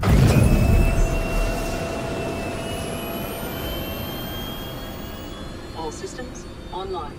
All systems online.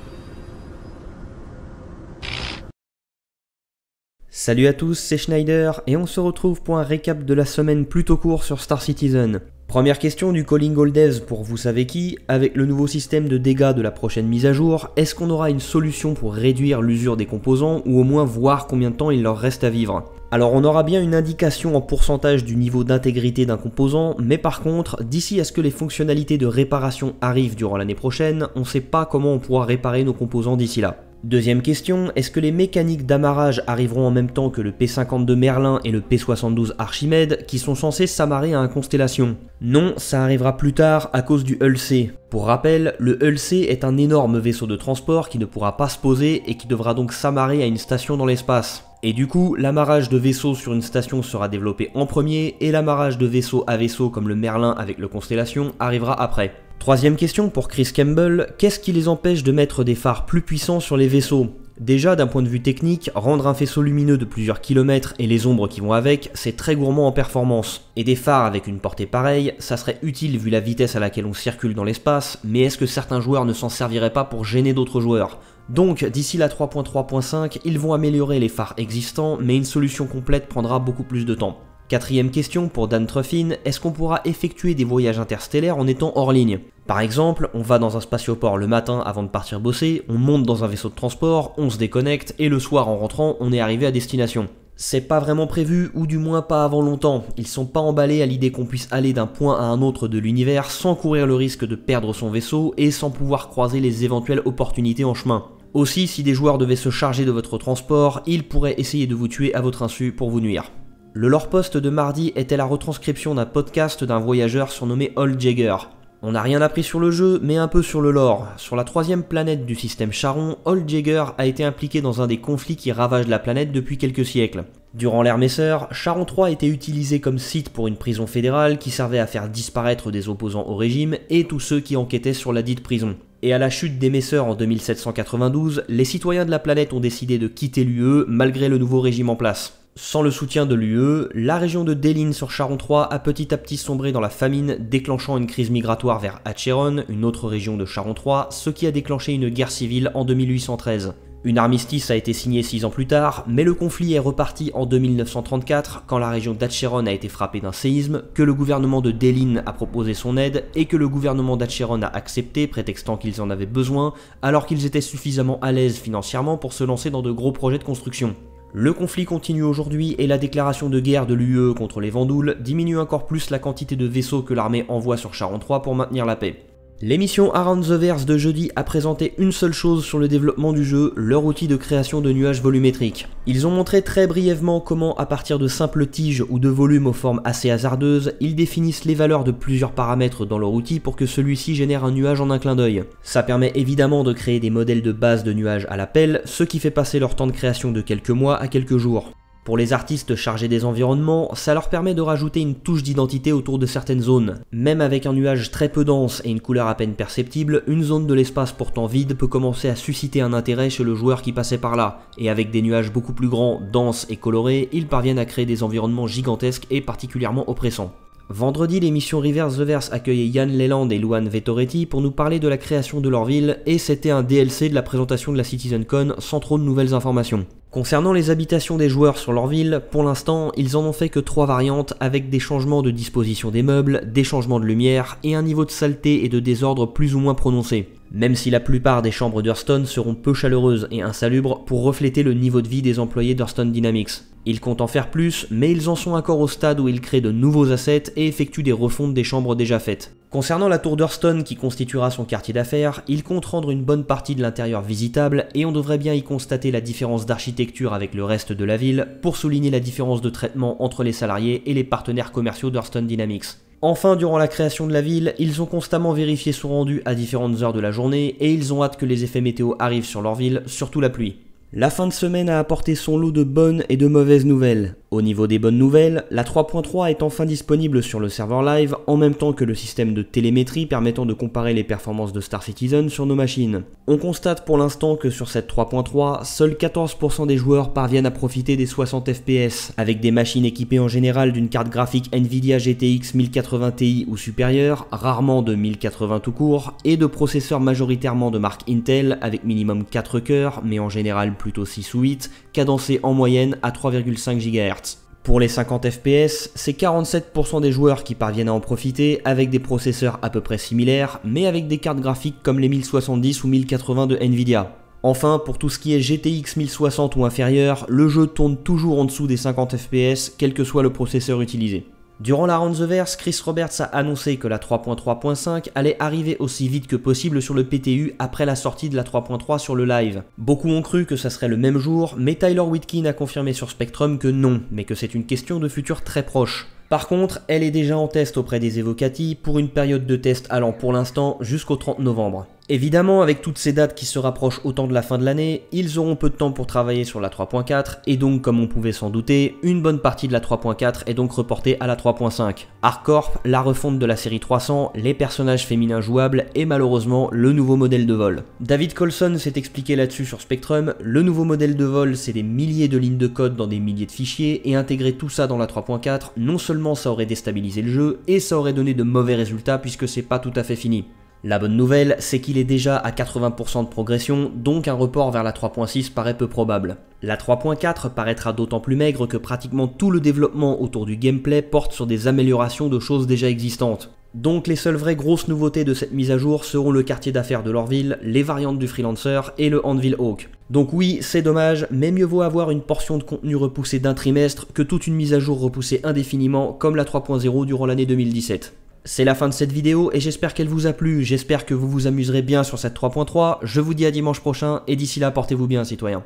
Salut à tous, c'est Schneider et on se retrouve pour un récap de la semaine plutôt court sur Star Citizen. Première question du Calling All Devs pour vous savez qui, avec le nouveau système de dégâts de la prochaine mise à jour, est-ce qu'on aura une solution pour réduire l'usure des composants ou au moins voir combien de temps il leur reste à vivre? Alors on aura bien une indication en pourcentage du niveau d'intégrité d'un composant, mais par contre, d'ici à ce que les fonctionnalités de réparation arrivent durant l'année prochaine, on ne sait pas comment on pourra réparer nos composants d'ici là. Deuxième question, est-ce que les mécaniques d'amarrage arriveront en même temps que le P52 Merlin et le P72 Archimède qui sont censés s'amarrer à un Constellation? Non, ça arrivera plus tard à cause du Hull C. Pour rappel, le Hull C est un énorme vaisseau de transport qui ne pourra pas se poser et qui devra donc s'amarrer à une station dans l'espace. Et du coup, l'amarrage de vaisseaux sur une station sera développé en premier et l'amarrage de vaisseau à vaisseau comme le Merlin avec le Constellation arrivera après. Troisième question pour Chris Campbell, qu'est-ce qui les empêche de mettre des phares plus puissants sur les vaisseaux? Déjà d'un point de vue technique, rendre un faisceau lumineux de plusieurs kilomètres et les ombres qui vont avec, c'est très gourmand en performance. Et des phares avec une portée pareille, ça serait utile vu la vitesse à laquelle on circule dans l'espace, mais est-ce que certains joueurs ne s'en serviraient pas pour gêner d'autres joueurs? Donc d'ici la 3.3.5, ils vont améliorer les phares existants, mais une solution complète prendra beaucoup plus de temps. Quatrième question pour Dan Truffin, est-ce qu'on pourra effectuer des voyages interstellaires en étant hors ligne? Par exemple, on va dans un spatioport le matin avant de partir bosser, on monte dans un vaisseau de transport, on se déconnecte et le soir en rentrant, on est arrivé à destination. C'est pas vraiment prévu, ou du moins pas avant longtemps. Ils sont pas emballés à l'idée qu'on puisse aller d'un point à un autre de l'univers sans courir le risque de perdre son vaisseau et sans pouvoir croiser les éventuelles opportunités en chemin. Aussi, si des joueurs devaient se charger de votre transport, ils pourraient essayer de vous tuer à votre insu pour vous nuire. Le lore post de mardi était la retranscription d'un podcast d'un voyageur surnommé Old Jagger. On n'a rien appris sur le jeu, mais un peu sur le lore. Sur la troisième planète du système Charon, Old Jagger a été impliqué dans un des conflits qui ravagent la planète depuis quelques siècles. Durant l'ère Messer, Charon 3 était utilisé comme site pour une prison fédérale qui servait à faire disparaître des opposants au régime et tous ceux qui enquêtaient sur la dite prison. Et à la chute des Messer en 2792, les citoyens de la planète ont décidé de quitter l'UE malgré le nouveau régime en place. Sans le soutien de l'UE, la région de Delin sur Charon 3 a petit à petit sombré dans la famine, déclenchant une crise migratoire vers Acheron, une autre région de Charon 3, ce qui a déclenché une guerre civile en 2813. Une armistice a été signée 6 ans plus tard, mais le conflit est reparti en 2934 quand la région d'Acheron a été frappée d'un séisme, que le gouvernement de Delin a proposé son aide et que le gouvernement d'Acheron a accepté prétextant qu'ils en avaient besoin alors qu'ils étaient suffisamment à l'aise financièrement pour se lancer dans de gros projets de construction. Le conflit continue aujourd'hui et la déclaration de guerre de l'UE contre les Vandouls diminue encore plus la quantité de vaisseaux que l'armée envoie sur Charon 3 pour maintenir la paix. L'émission Around the Verse de jeudi a présenté une seule chose sur le développement du jeu, leur outil de création de nuages volumétriques. Ils ont montré très brièvement comment, à partir de simples tiges ou de volumes aux formes assez hasardeuses, ils définissent les valeurs de plusieurs paramètres dans leur outil pour que celui-ci génère un nuage en un clin d'œil. Ça permet évidemment de créer des modèles de base de nuages à l'appel, ce qui fait passer leur temps de création de quelques mois à quelques jours. Pour les artistes chargés des environnements, ça leur permet de rajouter une touche d'identité autour de certaines zones. Même avec un nuage très peu dense et une couleur à peine perceptible, une zone de l'espace pourtant vide peut commencer à susciter un intérêt chez le joueur qui passait par là. Et avec des nuages beaucoup plus grands, denses et colorés, ils parviennent à créer des environnements gigantesques et particulièrement oppressants. Vendredi, l'émission Reverse the Verse accueillait Yann Leland et Luan Vettoretti pour nous parler de la création de leur ville, et c'était un DLC de la présentation de la CitizenCon sans trop de nouvelles informations. Concernant les habitations des joueurs sur leur ville, pour l'instant, ils en ont fait que 3 variantes avec des changements de disposition des meubles, des changements de lumière et un niveau de saleté et de désordre plus ou moins prononcé. Même si la plupart des chambres d'Hurston seront peu chaleureuses et insalubres pour refléter le niveau de vie des employés d'Hurston Dynamics. Ils comptent en faire plus, mais ils en sont encore au stade où ils créent de nouveaux assets et effectuent des refontes des chambres déjà faites. Concernant la tour d'Hurston qui constituera son quartier d'affaires, il compte rendre une bonne partie de l'intérieur visitable et on devrait bien y constater la différence d'architecture avec le reste de la ville pour souligner la différence de traitement entre les salariés et les partenaires commerciaux d'Hurston Dynamics. Enfin, durant la création de la ville, ils ont constamment vérifié son rendu à différentes heures de la journée et ils ont hâte que les effets météo arrivent sur leur ville, surtout la pluie. La fin de semaine a apporté son lot de bonnes et de mauvaises nouvelles. Au niveau des bonnes nouvelles, la 3.3 est enfin disponible sur le serveur live en même temps que le système de télémétrie permettant de comparer les performances de Star Citizen sur nos machines. On constate pour l'instant que sur cette 3.3, seuls 14% des joueurs parviennent à profiter des 60 FPS, avec des machines équipées en général d'une carte graphique Nvidia GTX 1080 Ti ou supérieure, rarement de 1080 tout court, et de processeurs majoritairement de marque Intel avec minimum 4 cœurs, mais en général plutôt 6 ou 8, cadencés en moyenne à 3,5 GHz. Pour les 50 FPS, c'est 47% des joueurs qui parviennent à en profiter avec des processeurs à peu près similaires, mais avec des cartes graphiques comme les 1070 ou 1080 de Nvidia. Enfin, pour tout ce qui est GTX 1060 ou inférieur, le jeu tourne toujours en dessous des 50 FPS, quel que soit le processeur utilisé. Durant la Round the Verse, Chris Roberts a annoncé que la 3.3.5 allait arriver aussi vite que possible sur le PTU après la sortie de la 3.3 sur le live. Beaucoup ont cru que ça serait le même jour, mais Tyler Whitkin a confirmé sur Spectrum que non, mais que c'est une question de futur très proche. Par contre, elle est déjà en test auprès des Evocati pour une période de test allant pour l'instant jusqu'au 30 novembre. Évidemment, avec toutes ces dates qui se rapprochent autant de la fin de l'année, ils auront peu de temps pour travailler sur la 3.4 et donc, comme on pouvait s'en douter, une bonne partie de la 3.4 est donc reportée à la 3.5. ArcCorp, la refonte de la série 300, les personnages féminins jouables et malheureusement le nouveau modèle de vol. David Colson s'est expliqué là-dessus sur Spectrum, le nouveau modèle de vol c'est des milliers de lignes de code dans des milliers de fichiers et intégrer tout ça dans la 3.4, non seulement ça aurait déstabilisé le jeu et ça aurait donné de mauvais résultats puisque c'est pas tout à fait fini. La bonne nouvelle, c'est qu'il est déjà à 80% de progression, donc un report vers la 3.6 paraît peu probable. La 3.4 paraîtra d'autant plus maigre que pratiquement tout le développement autour du gameplay porte sur des améliorations de choses déjà existantes. Donc les seules vraies grosses nouveautés de cette mise à jour seront le quartier d'affaires de Lorville, les variantes du Freelancer et le Anvil Hawk. Donc oui, c'est dommage, mais mieux vaut avoir une portion de contenu repoussée d'un trimestre que toute une mise à jour repoussée indéfiniment comme la 3.0 durant l'année 2017. C'est la fin de cette vidéo et j'espère qu'elle vous a plu, j'espère que vous vous amuserez bien sur cette 3.3, je vous dis à dimanche prochain et d'ici là portez-vous bien citoyens.